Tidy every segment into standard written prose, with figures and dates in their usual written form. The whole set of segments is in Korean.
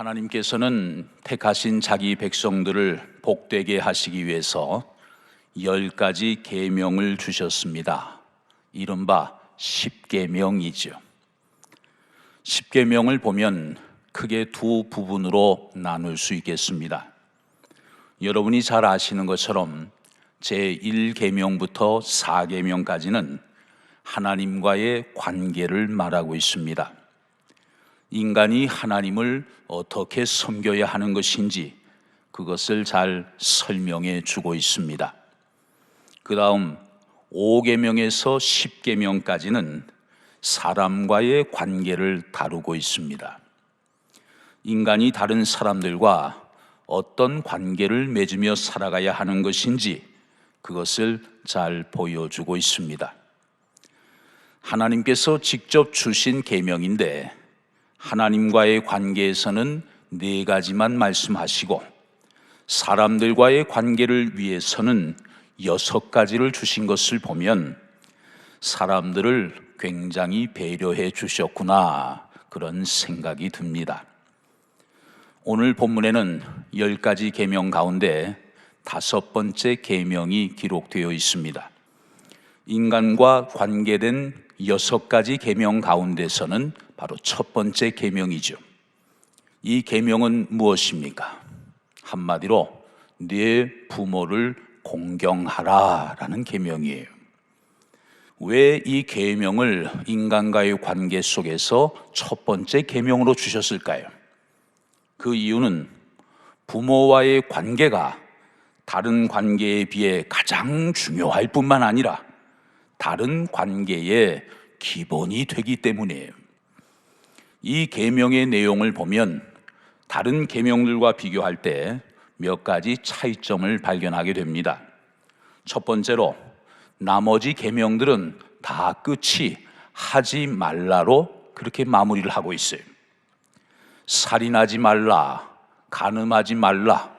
하나님께서는 택하신 자기 백성들을 복되게 하시기 위해서 10가지 계명을 주셨습니다. 이른바 십계명이죠. 십계명을 보면 크게 두 부분으로 나눌 수 있겠습니다. 여러분이 잘 아시는 것처럼 제1계명부터 4계명까지는 하나님과의 관계를 말하고 있습니다. 인간이 하나님을 어떻게 섬겨야 하는 것인지 그것을 잘 설명해 주고 있습니다. 그 다음 5계명에서 10계명까지는 사람과의 관계를 다루고 있습니다. 인간이 다른 사람들과 어떤 관계를 맺으며 살아가야 하는 것인지 그것을 잘 보여주고 있습니다. 하나님께서 직접 주신 계명인데 하나님과의 관계에서는 4가지만 말씀하시고 사람들과의 관계를 위해서는 6가지를 주신 것을 보면 사람들을 굉장히 배려해 주셨구나 그런 생각이 듭니다. 오늘 본문에는 10가지 계명 가운데 5번째 계명이 기록되어 있습니다. 인간과 관계된 6가지 계명 가운데서는 바로 첫 번째 계명이죠. 이 계명은 무엇입니까? 한마디로 네 부모를 공경하라 라는 계명이에요. 왜 이 계명을 인간과의 관계 속에서 첫 번째 계명으로 주셨을까요? 그 이유는 부모와의 관계가 다른 관계에 비해 가장 중요할 뿐만 아니라 다른 관계의 기본이 되기 때문이에요. 이 계명의 내용을 보면 다른 계명들과 비교할 때 몇 가지 차이점을 발견하게 됩니다. 첫 번째로 나머지 계명들은 다 끝이 하지 말라로 그렇게 마무리를 하고 있어요. 살인하지 말라, 간음하지 말라,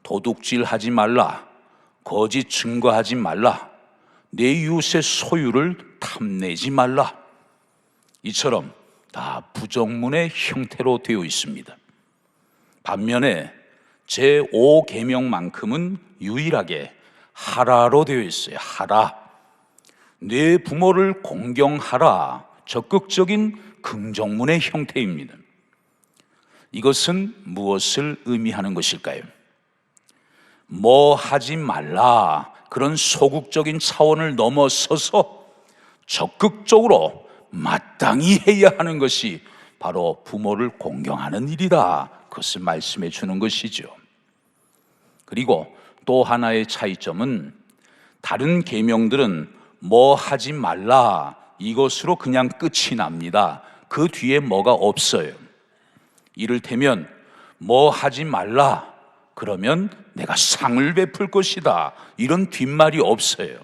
도둑질하지 말라, 거짓 증거하지 말라, 내 이웃의 소유를 탐내지 말라. 이처럼 다 부정문의 형태로 되어 있습니다. 반면에 제5계명만큼은 유일하게 하라로 되어 있어요. 하라. 내 부모를 공경하라. 적극적인 긍정문의 형태입니다. 이것은 무엇을 의미하는 것일까요? 뭐 하지 말라. 그런 소극적인 차원을 넘어서서 적극적으로 마땅히 해야 하는 것이 바로 부모를 공경하는 일이다. 그것을 말씀해 주는 것이죠. 그리고 또 하나의 차이점은 다른 계명들은 뭐 하지 말라 이것으로 그냥 끝이 납니다. 그 뒤에 뭐가 없어요. 이를테면 뭐 하지 말라 그러면 내가 상을 베풀 것이다 이런 뒷말이 없어요.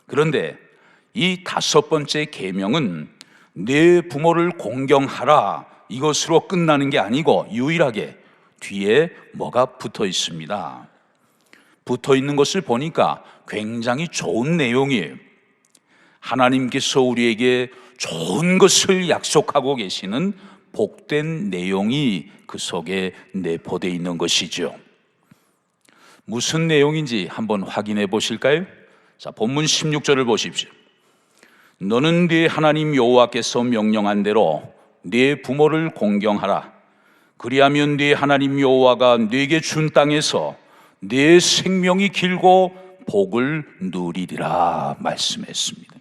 그런데 이 5번째 계명은 내 부모를 공경하라 이것으로 끝나는 게 아니고 유일하게 뒤에 뭐가 붙어 있습니다. 붙어 있는 것을 보니까 굉장히 좋은 내용이에요. 하나님께서 우리에게 좋은 것을 약속하고 계시는 복된 내용이 그 속에 내포되어 있는 것이죠. 무슨 내용인지 한번 확인해 보실까요? 자, 본문 16절을 보십시오. 너는 네 하나님 여호와께서 명령한 대로 네 부모를 공경하라. 그리하면 네 하나님 여호와가 네게 준 땅에서 네 생명이 길고 복을 누리리라 말씀했습니다.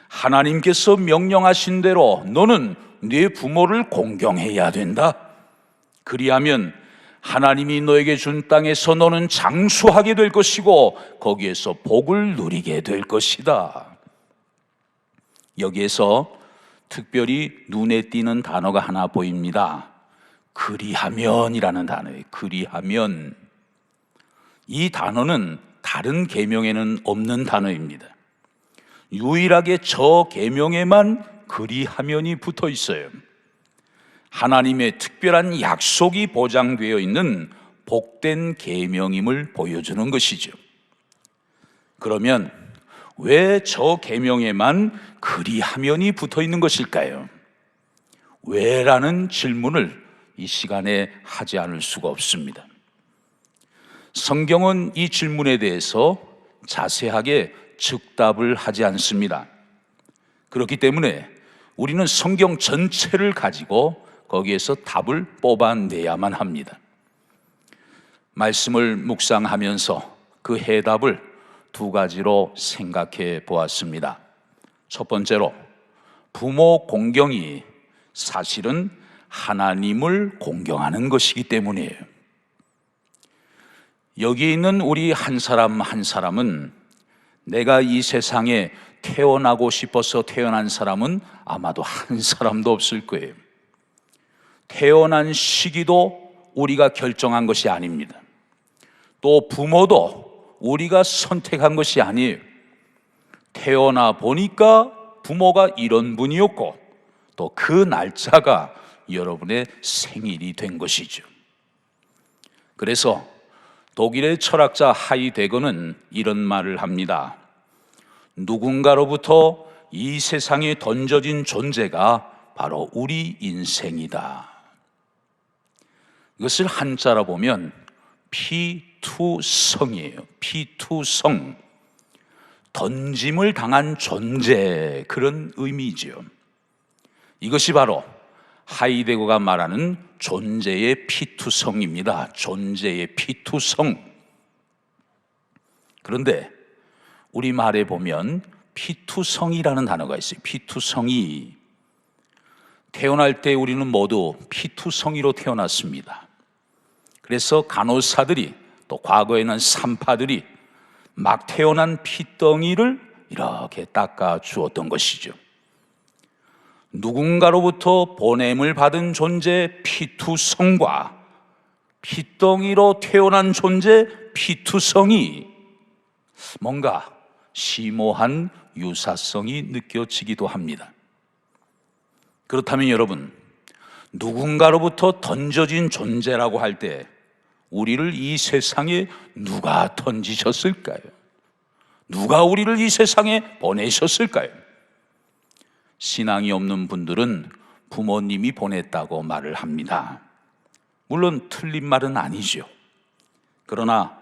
하나님께서 명령하신 대로 너는 네 부모를 공경해야 된다. 그리하면 하나님이 너에게 준 땅에서 너는 장수하게 될 것이고 거기에서 복을 누리게 될 것이다. 여기에서 특별히 눈에 띄는 단어가 하나 보입니다. 그리하면이라는 단어예요. 그리하면. 이 단어는 다른 계명에는 없는 단어입니다. 유일하게 저 계명에만 그리하면이 붙어 있어요. 하나님의 특별한 약속이 보장되어 있는 복된 계명임을 보여주는 것이죠. 그러면 왜 저 계명에만 그리하면이 붙어 있는 것일까요? 왜라는 질문을 이 시간에 하지 않을 수가 없습니다. 성경은 이 질문에 대해서 자세하게 즉답을 하지 않습니다. 그렇기 때문에 우리는 성경 전체를 가지고 거기에서 답을 뽑아내야만 합니다. 말씀을 묵상하면서 그 해답을 두 가지로 생각해 보았습니다. 첫 번째로, 부모 공경이 사실은 하나님을 공경하는 것이기 때문이에요. 여기 있는 우리 한 사람 한 사람은 내가 이 세상에 태어나고 싶어서 태어난 사람은 아마도 한 사람도 없을 거예요. 태어난 시기도 우리가 결정한 것이 아닙니다. 또 부모도 우리가 선택한 것이 아니에요. 태어나 보니까 부모가 이런 분이었고 또 그 날짜가 여러분의 생일이 된 것이죠. 그래서 독일의 철학자 하이데거는 이런 말을 합니다. 누군가로부터 이 세상에 던져진 존재가 바로 우리 인생이다. 이것을 한자로 보면 피투성이에요. 피투성, 던짐을 당한 존재, 그런 의미죠. 이것이 바로 하이데거가 말하는 존재의 피투성입니다. 존재의 피투성. 그런데 우리말에 보면 피투성이라는 단어가 있어요. 피투성이. 태어날 때 우리는 모두 피투성이로 태어났습니다. 그래서 간호사들이, 또 과거에는 산파들이 막 태어난 피덩이를 이렇게 닦아 주었던 것이죠. 누군가로부터 보냄을 받은 존재 피투성과 피덩이로 태어난 존재 피투성이 뭔가 심오한 유사성이 느껴지기도 합니다. 그렇다면 여러분, 누군가로부터 던져진 존재라고 할 때 우리를 이 세상에 누가 던지셨을까요? 누가 우리를 이 세상에 보내셨을까요? 신앙이 없는 분들은 부모님이 보냈다고 말을 합니다. 물론 틀린 말은 아니죠. 그러나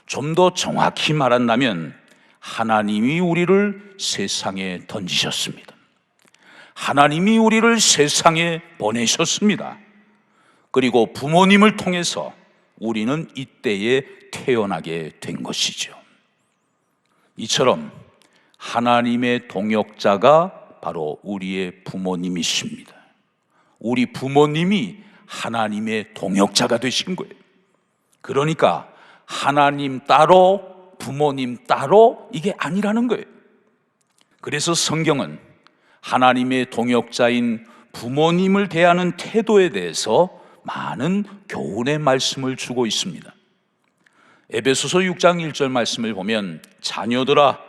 좀 더 정확히 말한다면 하나님이 우리를 세상에 던지셨습니다. 하나님이 우리를 세상에 보내셨습니다. 그리고 부모님을 통해서 우리는 이때에 태어나게 된 것이죠. 이처럼 하나님의 동역자가 바로 우리의 부모님이십니다. 우리 부모님이 하나님의 동역자가 되신 거예요. 그러니까 하나님 따로 부모님 따로 이게 아니라는 거예요. 그래서 성경은 하나님의 동역자인 부모님을 대하는 태도에 대해서 많은 교훈의 말씀을 주고 있습니다. 에베소서 6장 1절 말씀을 보면 자녀들아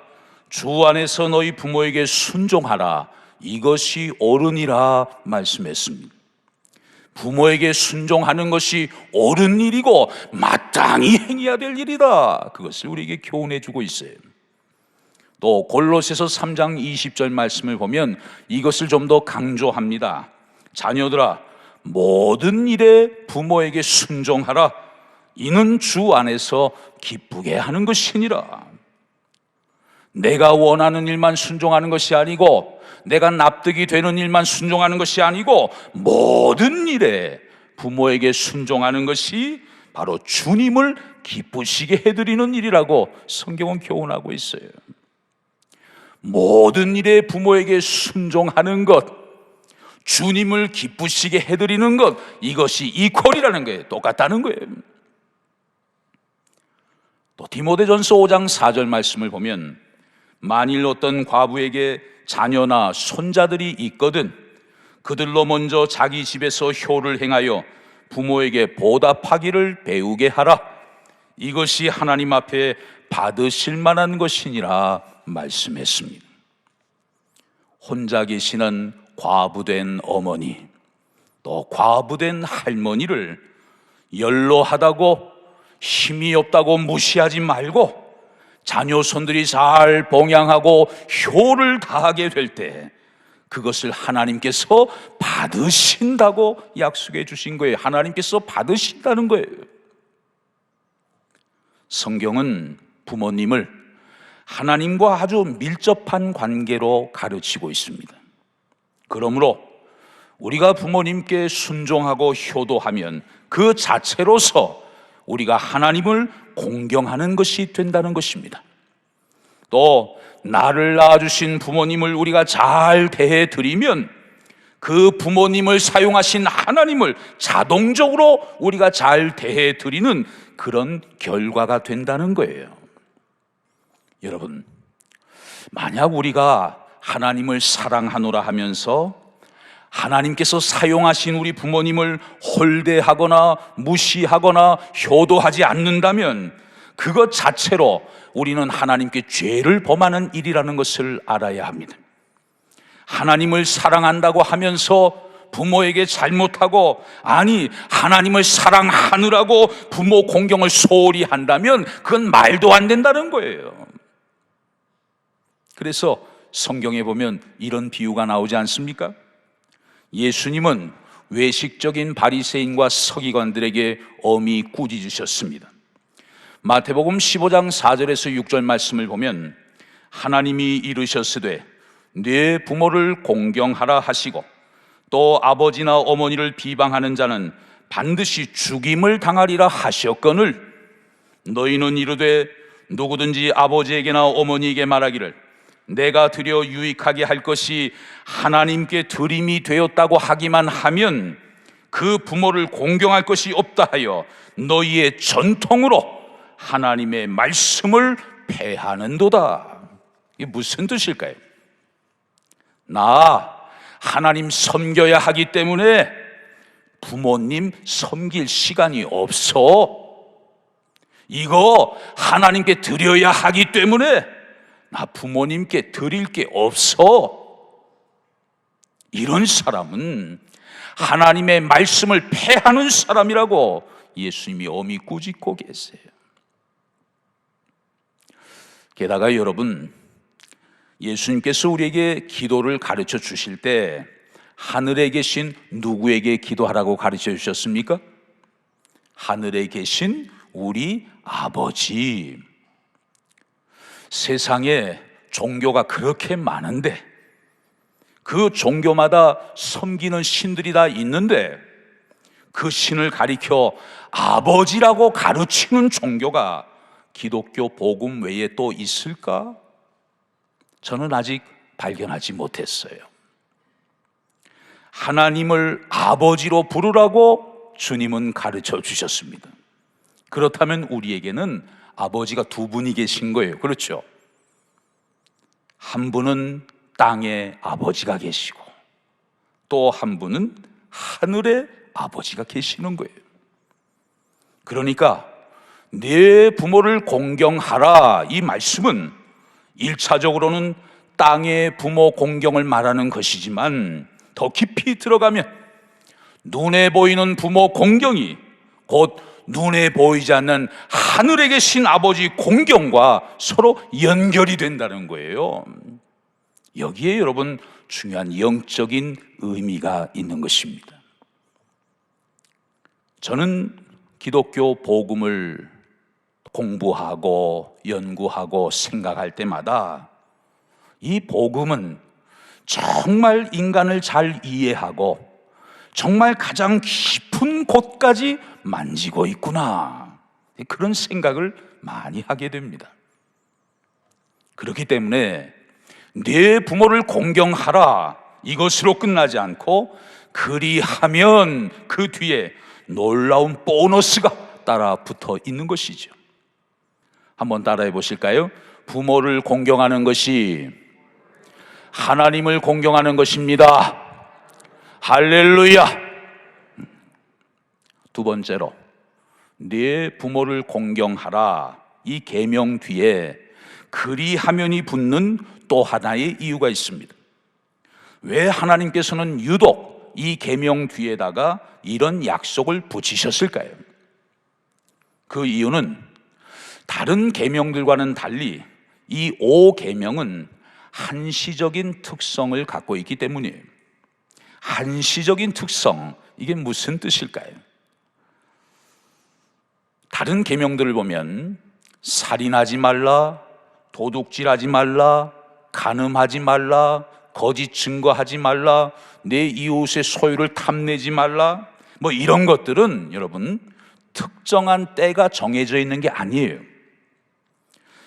주 안에서 너희 부모에게 순종하라 이것이 옳으니라 말씀했습니다. 부모에게 순종하는 것이 옳은 일이고 마땅히 행해야 될 일이다. 그것을 우리에게 교훈해 주고 있어요. 또 골로새서 3장 20절 말씀을 보면 이것을 좀 더 강조합니다. 자녀들아 모든 일에 부모에게 순종하라 이는 주 안에서 기쁘게 하는 것이니라. 내가 원하는 일만 순종하는 것이 아니고 내가 납득이 되는 일만 순종하는 것이 아니고 모든 일에 부모에게 순종하는 것이 바로 주님을 기쁘시게 해드리는 일이라고 성경은 교훈하고 있어요. 모든 일에 부모에게 순종하는 것, 주님을 기쁘시게 해드리는 것, 이것이 이퀄이라는 거예요. 똑같다는 거예요. 또 디모데전서 5장 4절 말씀을 보면 만일 어떤 과부에게 자녀나 손자들이 있거든 그들로 먼저 자기 집에서 효를 행하여 부모에게 보답하기를 배우게 하라. 이것이 하나님 앞에 받으실 만한 것이니라 말씀했습니다. 혼자 계시는 과부된 어머니, 또 과부된 할머니를 연로하다고 힘이 없다고 무시하지 말고 자녀손들이 잘 봉양하고 효를 다하게 될 때 그것을 하나님께서 받으신다고 약속해 주신 거예요. 하나님께서 받으신다는 거예요. 성경은 부모님을 하나님과 아주 밀접한 관계로 가르치고 있습니다. 그러므로 우리가 부모님께 순종하고 효도하면 그 자체로서 우리가 하나님을 공경하는 것이 된다는 것입니다. 또 나를 낳아주신 부모님을 우리가 잘 대해드리면 그 부모님을 사용하신 하나님을 자동적으로 우리가 잘 대해드리는 그런 결과가 된다는 거예요. 여러분, 만약 우리가 하나님을 사랑하노라 하면서 하나님께서 사용하신 우리 부모님을 홀대하거나 무시하거나 효도하지 않는다면 그것 자체로 우리는 하나님께 죄를 범하는 일이라는 것을 알아야 합니다. 하나님을 사랑한다고 하면서 부모에게 잘못하고, 아니 하나님을 사랑하느라고 부모 공경을 소홀히 한다면 그건 말도 안 된다는 거예요. 그래서 성경에 보면 이런 비유가 나오지 않습니까? 예수님은 외식적인 바리새인과 서기관들에게 엄히 꾸짖으셨습니다. 마태복음 15장 4절에서 6절 말씀을 보면 하나님이 이르셨으되 네 부모를 공경하라 하시고 또 아버지나 어머니를 비방하는 자는 반드시 죽임을 당하리라 하셨거늘 너희는 이르되 누구든지 아버지에게나 어머니에게 말하기를 내가 드려 유익하게 할 것이 하나님께 드림이 되었다고 하기만 하면 그 부모를 공경할 것이 없다 하여 너희의 전통으로 하나님의 말씀을 폐하는도다. 이게 무슨 뜻일까요? 나 하나님 섬겨야 하기 때문에 부모님 섬길 시간이 없어. 이거 하나님께 드려야 하기 때문에 나 부모님께 드릴 게 없어. 이런 사람은 하나님의 말씀을 폐하는 사람이라고 예수님이 엄히 꾸짖고 계세요. 게다가 여러분, 예수님께서 우리에게 기도를 가르쳐 주실 때 하늘에 계신 누구에게 기도하라고 가르쳐 주셨습니까? 하늘에 계신 우리 아버지. 세상에 종교가 그렇게 많은데 그 종교마다 섬기는 신들이 다 있는데 그 신을 가리켜 아버지라고 가르치는 종교가 기독교 복음 외에 또 있을까? 저는 아직 발견하지 못했어요. 하나님을 아버지로 부르라고 주님은 가르쳐 주셨습니다. 그렇다면 우리에게는 아버지가 두 분이 계신 거예요. 그렇죠? 한 분은 땅에 아버지가 계시고 또 한 분은 하늘에 아버지가 계시는 거예요. 그러니까 내 부모를 공경하라, 이 말씀은 1차적으로는 땅의 부모 공경을 말하는 것이지만 더 깊이 들어가면 눈에 보이는 부모 공경이 곧 눈에 보이지 않는 하늘에 계신 아버지 공경과 서로 연결이 된다는 거예요. 여기에 여러분 중요한 영적인 의미가 있는 것입니다. 저는 기독교 복음을 공부하고 연구하고 생각할 때마다 이 복음은 정말 인간을 잘 이해하고 정말 가장 깊은 곳까지 만지고 있구나, 그런 생각을 많이 하게 됩니다. 그렇기 때문에 네 부모를 공경하라, 이것으로 끝나지 않고 그리하면 그 뒤에 놀라운 보너스가 따라 붙어 있는 것이죠. 한번 따라해 보실까요? 부모를 공경하는 것이 하나님을 공경하는 것입니다. 할렐루야. 두 번째로, 네 부모를 공경하라, 이 계명 뒤에 그리하면이 붙는 또 하나의 이유가 있습니다. 왜 하나님께서는 유독 이 계명 뒤에다가 이런 약속을 붙이셨을까요? 그 이유는 다른 계명들과는 달리 이 5계명은 한시적인 특성을 갖고 있기 때문이에요. 한시적인 특성, 이게 무슨 뜻일까요? 다른 계명들을 보면 살인하지 말라, 도둑질하지 말라, 간음하지 말라, 거짓 증거하지 말라, 내 이웃의 소유를 탐내지 말라, 뭐 이런 것들은 여러분 특정한 때가 정해져 있는 게 아니에요.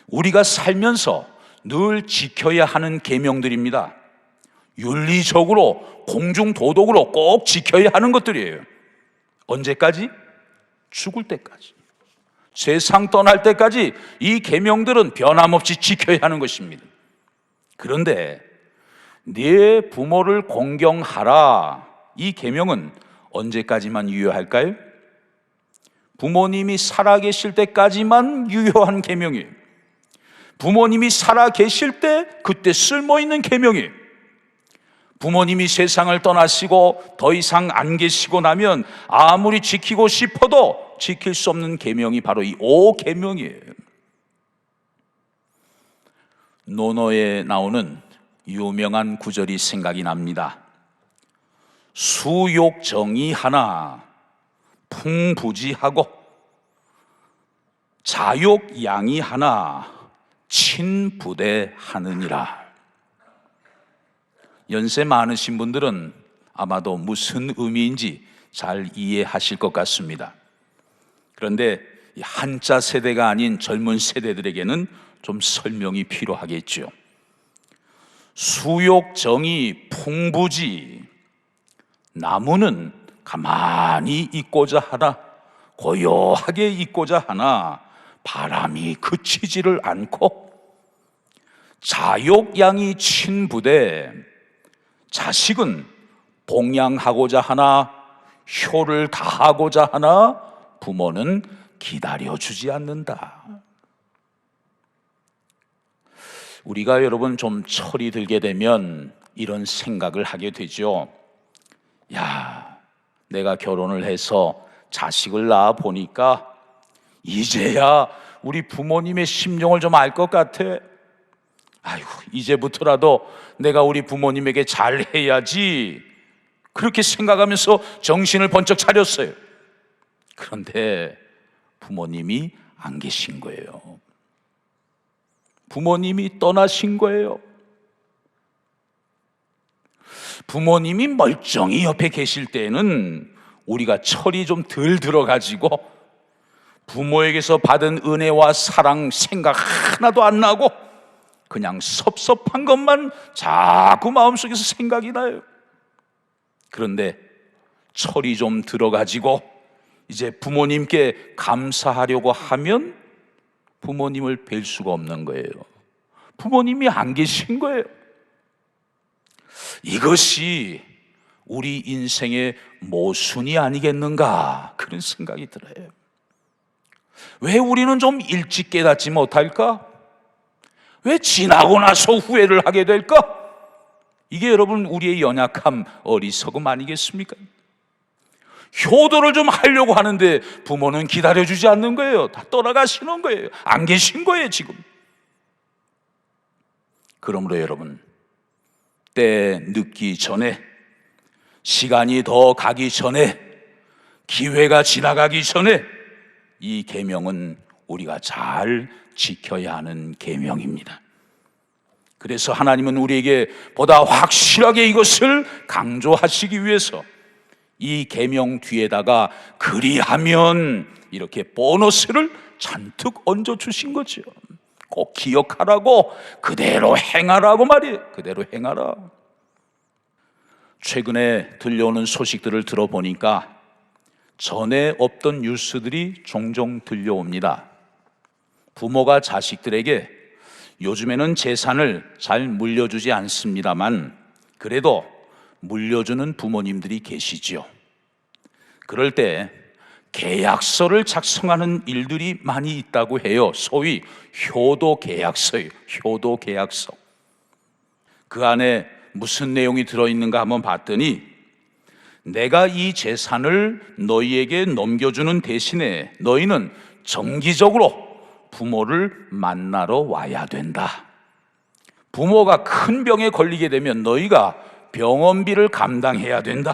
우리가 살면서 늘 지켜야 하는 계명들입니다. 윤리적으로, 공중도덕으로 꼭 지켜야 하는 것들이에요. 언제까지? 죽을 때까지, 세상 떠날 때까지 이 계명들은 변함없이 지켜야 하는 것입니다. 그런데 네 부모를 공경하라, 이 계명은 언제까지만 유효할까요? 부모님이 살아계실 때까지만 유효한 계명이에요. 부모님이 살아계실 때 그때 쓸모있는 계명이에요. 부모님이 세상을 떠나시고 더 이상 안 계시고 나면 아무리 지키고 싶어도 지킬 수 없는 계명이 바로 이 5계명이에요. 논어에 나오는 유명한 구절이 생각이 납니다. 수욕정의하나 풍부지하고 자욕양이하나 친부대하느니라. 연세 많으신 분들은 아마도 무슨 의미인지 잘 이해하실 것 같습니다. 그런데 한자 세대가 아닌 젊은 세대들에게는 좀 설명이 필요하겠죠. 수욕정의 풍부지, 나무는 가만히 있고자 하나, 고요하게 있고자 하나 바람이 그치지를 않고, 자욕양이 친부대, 자식은 봉양하고자 하나, 효를 다하고자 하나 부모는 기다려주지 않는다. 우리가 여러분 좀 철이 들게 되면 이런 생각을 하게 되죠. 야, 내가 결혼을 해서 자식을 낳아 보니까 이제야 우리 부모님의 심정을 좀 알 것 같아. 아이고, 이제부터라도 내가 우리 부모님에게 잘해야지, 그렇게 생각하면서 정신을 번쩍 차렸어요. 그런데 부모님이 안 계신 거예요. 부모님이 떠나신 거예요. 부모님이 멀쩡히 옆에 계실 때는 우리가 철이 좀 덜 들어가지고 부모에게서 받은 은혜와 사랑 생각 하나도 안 나고 그냥 섭섭한 것만 자꾸 마음속에서 생각이 나요. 그런데 철이 좀 들어가지고 이제 부모님께 감사하려고 하면 부모님을 뵐 수가 없는 거예요. 부모님이 안 계신 거예요. 이것이 우리 인생의 모순이 아니겠는가, 그런 생각이 들어요. 왜 우리는 좀 일찍 깨닫지 못할까? 왜 지나고 나서 후회를 하게 될까? 이게 여러분 우리의 연약함, 어리석음 아니겠습니까? 효도를 좀 하려고 하는데 부모는 기다려주지 않는 거예요. 다 떠나가시는 거예요. 안 계신 거예요 지금. 그러므로 여러분, 때 늦기 전에, 시간이 더 가기 전에, 기회가 지나가기 전에 이 계명은 우리가 잘 지켜야 하는 계명입니다. 그래서 하나님은 우리에게 보다 확실하게 이것을 강조하시기 위해서 이 계명 뒤에다가 그리하면 이렇게 보너스를 잔뜩 얹어 주신 거죠. 꼭 기억하라고, 그대로 행하라고 말이에요. 그대로 행하라. 최근에 들려오는 소식들을 들어보니까 전에 없던 뉴스들이 종종 들려옵니다. 부모가 자식들에게 요즘에는 재산을 잘 물려주지 않습니다만 그래도 물려주는 부모님들이 계시죠. 그럴 때 계약서를 작성하는 일들이 많이 있다고 해요. 소위 효도계약서예요. 효도계약서. 그 안에 무슨 내용이 들어있는가 한번 봤더니, 내가 이 재산을 너희에게 넘겨주는 대신에 너희는 정기적으로 부모를 만나러 와야 된다. 부모가 큰 병에 걸리게 되면 너희가 병원비를 감당해야 된다.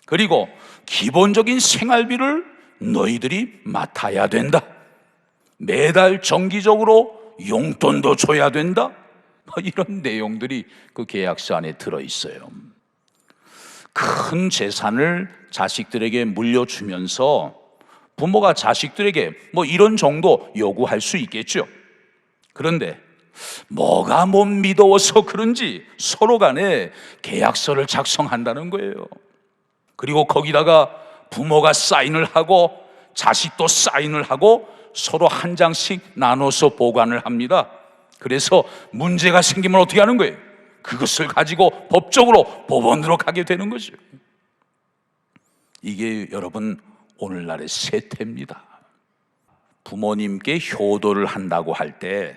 그리고 기본적인 생활비를 너희들이 맡아야 된다. 매달 정기적으로 용돈도 줘야 된다. 이런 내용들이 그 계약서 안에 들어있어요. 큰 재산을 자식들에게 물려주면서 부모가 자식들에게 이런 정도 요구할 수 있겠죠. 그런데 뭐가 못 믿어서 그런지 서로 간에 계약서를 작성한다는 거예요. 그리고 거기다가 부모가 사인을 하고 자식도 사인을 하고 서로 한 장씩 나눠서 보관을 합니다. 그래서 문제가 생기면 어떻게 하는 거예요? 그것을 가지고 법적으로 법원으로 가게 되는 거죠. 이게 여러분 오늘날의 세태입니다. 부모님께 효도를 한다고 할 때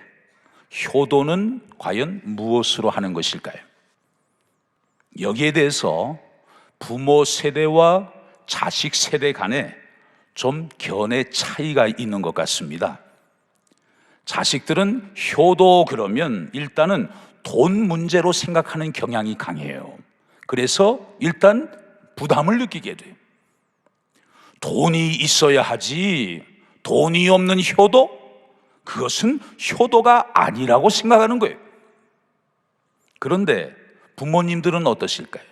효도는 과연 무엇으로 하는 것일까요? 여기에 대해서 부모 세대와 자식 세대 간에 좀 견해 차이가 있는 것 같습니다. 자식들은 효도 그러면 일단은 돈 문제로 생각하는 경향이 강해요. 그래서 일단 부담을 느끼게 돼요. 돈이 있어야 하지 돈이 없는 효도? 그것은 효도가 아니라고 생각하는 거예요. 그런데 부모님들은 어떠실까요?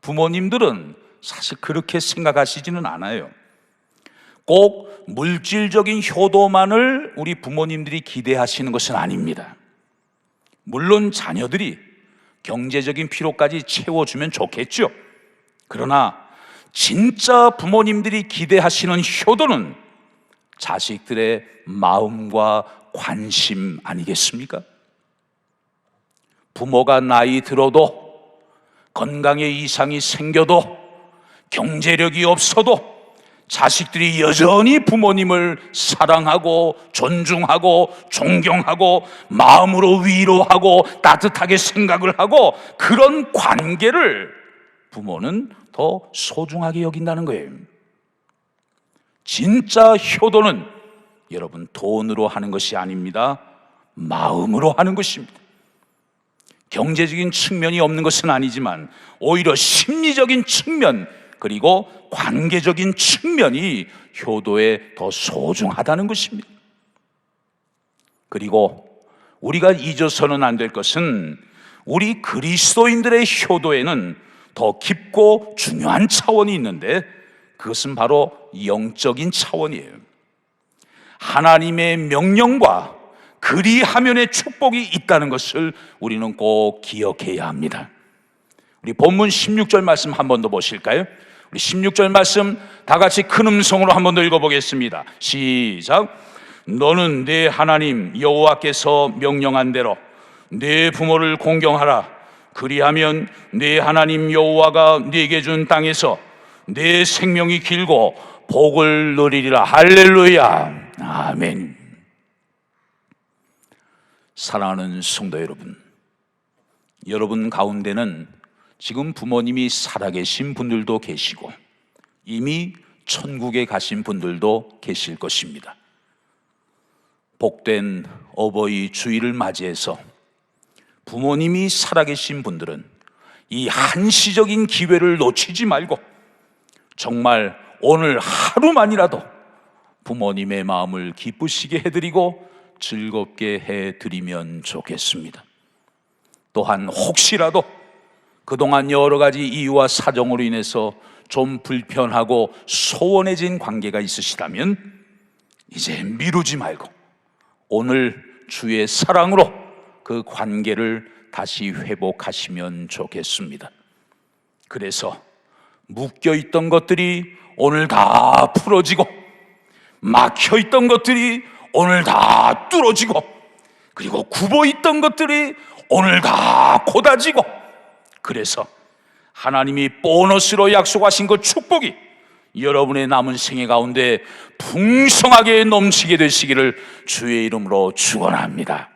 부모님들은 사실 그렇게 생각하시지는 않아요. 꼭 물질적인 효도만을 우리 부모님들이 기대하시는 것은 아닙니다. 물론 자녀들이 경제적인 필요까지 채워주면 좋겠죠. 그러나 진짜 부모님들이 기대하시는 효도는 자식들의 마음과 관심 아니겠습니까? 부모가 나이 들어도 건강에 이상이 생겨도 경제력이 없어도 자식들이 여전히 부모님을 사랑하고 존중하고 존경하고 마음으로 위로하고 따뜻하게 생각을 하고 그런 관계를 부모는 더 소중하게 여긴다는 거예요. 진짜 효도는 여러분 돈으로 하는 것이 아닙니다. 마음으로 하는 것입니다. 경제적인 측면이 없는 것은 아니지만 오히려 심리적인 측면 그리고 관계적인 측면이 효도에 더 소중하다는 것입니다. 그리고 우리가 잊어서는 안 될 것은 우리 그리스도인들의 효도에는 더 깊고 중요한 차원이 있는데 그것은 바로 영적인 차원이에요. 하나님의 명령과 그리하면의 축복이 있다는 것을 우리는 꼭 기억해야 합니다. 우리 본문 16절 말씀 한 번 더 보실까요? 우리 16절 말씀 다 같이 큰 음성으로 한 번 더 읽어보겠습니다. 시작. 너는 네 하나님 여호와께서 명령한 대로 네 부모를 공경하라. 그리하면 네 하나님 여호와가 네게 준 땅에서 네 생명이 길고 복을 누리리라. 할렐루야. 아멘. 사랑하는 성도 여러분, 여러분 가운데는 지금 부모님이 살아계신 분들도 계시고 이미 천국에 가신 분들도 계실 것입니다. 복된 어버이 주일을 맞이해서 부모님이 살아계신 분들은 이 한시적인 기회를 놓치지 말고 정말 오늘 하루만이라도 부모님의 마음을 기쁘시게 해드리고 즐겁게 해드리면 좋겠습니다. 또한 혹시라도 그동안 여러 가지 이유와 사정으로 인해서 좀 불편하고 소원해진 관계가 있으시다면 이제 미루지 말고 오늘 주의 사랑으로 그 관계를 다시 회복하시면 좋겠습니다. 그래서 묶여있던 것들이 오늘 다 풀어지고 막혀있던 것들이 오늘 다 뚫어지고 그리고 굽어있던 것들이 오늘 다 곧아지고 그래서 하나님이 보너스로 약속하신 그 축복이 여러분의 남은 생애 가운데 풍성하게 넘치게 되시기를 주의 이름으로 축원합니다.